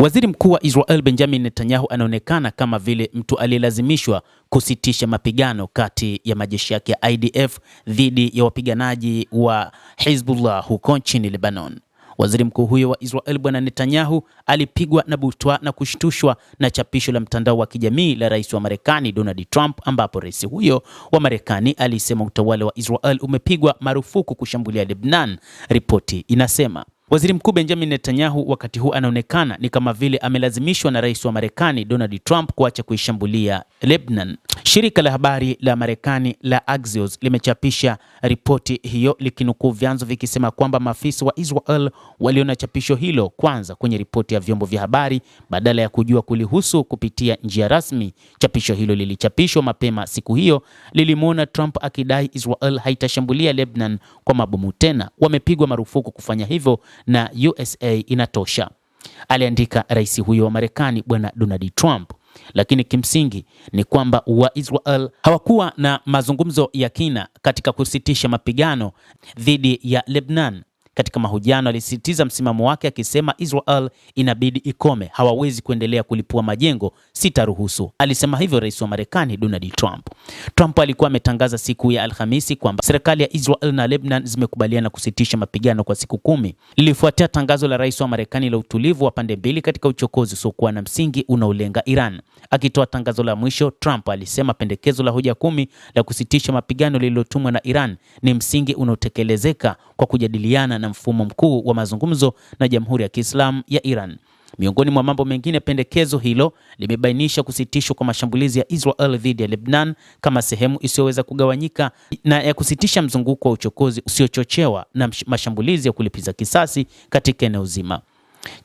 Waziri Mkuu wa Israel Benjamin Netanyahu anaonekana kama vile mtu aliyelazimishwa kusitisha mapigano kati ya majeshi yake ya IDF dhidi ya wapiganaji wa Hezbollah huko nchini Lebanon. Waziri Mkuu huyo wa Israel Bwana Netanyahu alipigwa na butwa na kushtushwa na chapisho la mtandao wa kijamii la Rais wa Marekani Donald Trump, ambapo rais huyo wa Marekani alisema utawala wa Israel umepigwa marufuku kushambulia Lebanon. Ripoti inasema Waziri Mkuu Benjamin Netanyahu wakati huu anaonekana ni kama vile amelazimishwa na rais wa Marekani Donald Trump kuacha kuishambulia Lebanon. Shirika la habari la Marekani la Axios limechapisha ripoti hiyo likinukuu vyanzo vikisema kwamba maafisa wa Israel waliona chapisho hilo kwanza kwenye ripoti ya vyombo vya habari badala ya kujua kulihusu kupitia njia rasmi. Chapisho hilo lilichapishwa mapema siku hiyo lilimwona Trump akidai Israel haitashambulia Lebanon kwa mabomu tena, wamepigwa marufuku kufanya hivyo na USA inatosha, aliandika rais huyo wa Marekani Bwana Donald Trump. Lakini kimsingi ni kwamba wa Israel hawakuwa na mazungumzo ya kina katika kusitisha mapigano dhidi ya Lebanon. Katika mahojiano alisisitiza msimamo wake akisema Israel inabidi ikome, hawawezi kuendelea kulipua majengo, sitaruhusu. Alisema hivyo rais wa Marekani Donald Trump. Trump alikuwa ametangaza siku ya Alhamisi kwamba serikali ya Israel na Lebanon zimekubaliana kusitisha mapigano kwa siku 10. Lilifuatia tangazo la rais wa Marekani la utulivu wa pande mbili katika uchokozi usiokuwa na msingi unaolenga Iran. Akitoa tangazo la mwisho, Trump alisema pendekezo la hoja 10 la kusitisha mapigano lililotumwa na Iran ni msingi unaotekelezeka kwa kujadiliana na mfumo mkuu wa mazungumzo na Jamhuri ya Kiislamu ya Iran. Miongoni mwa mambo mengine, pendekezo hilo limebainisha kusitishwa kwa mashambulizi ya Israel dhidi ya Lebanon kama sehemu isiyoweza kugawanyika na ya kusitisha mzunguko wa uchokozi usiochochewa na mashambulizi ya kulipiza kisasi katika eneo zima.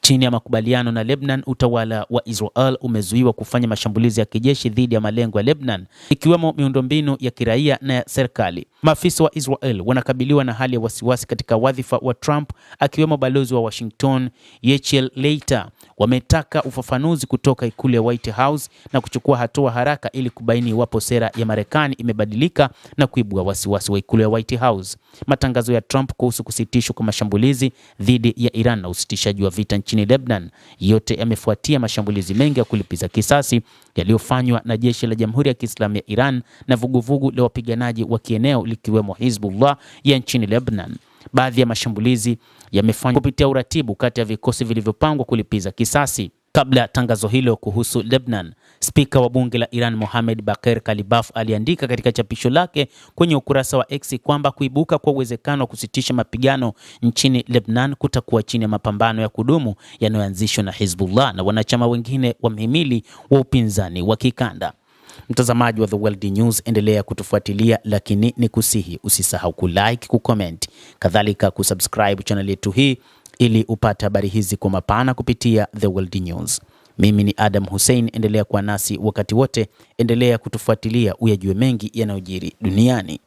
Chini ya makubaliano na Lebanon, utawala wa Israel umezuiwa kufanya mashambulizi ya kijeshi dhidi ya malengo ya Lebanon, ikiwemo miundombinu ya kiraia na ya serikali. Maafisa wa Israel wanakabiliwa na hali ya wasiwasi katika wadhifa wa Trump, akiwemo balozi wa Washington Yachiel Leiter. Wametaka ufafanuzi kutoka ikulu ya White House na kuchukua hatua haraka ili kubaini iwapo sera ya Marekani imebadilika na kuibua wasiwasi wa ikulu ya White House. Matangazo ya Trump kuhusu kusitishwa kwa mashambulizi dhidi ya Iran na usitishaji wa vita nchini Lebanon yote yamefuatia mashambulizi mengi ya kulipiza kisasi yaliyofanywa na jeshi la Jamhuri ya Kiislamu ya Iran na vuguvugu la wapiganaji wa kieneo likiwemo Hezbollah ya nchini Lebanon. Baadhi ya mashambulizi yamefanywa kupitia uratibu kati ya vikosi vilivyopangwa kulipiza kisasi. Kabla ya tangazo hilo kuhusu Lebanon, spika wa bunge la Iran Mohammad Bagher Kalibaf aliandika katika chapisho lake kwenye ukurasa wa X kwamba kuibuka kwa uwezekano wa kusitisha mapigano nchini Lebanon kutakuwa chini ya mapambano ya kudumu yanayoanzishwa na Hezbollah na wanachama wengine wa mhimili wa upinzani wa kikanda. Mtazamaji wa The World News, endelea kutufuatilia, lakini ni kusihi usisahau kulike, kucomment, kadhalika kusubscribe channel yetu hii ili upate habari hizi kwa mapana kupitia The World News. Mimi ni Adam Hussein, endelea kuwa nasi wakati wote, endelea kutufuatilia uyajue mengi yanayojiri duniani.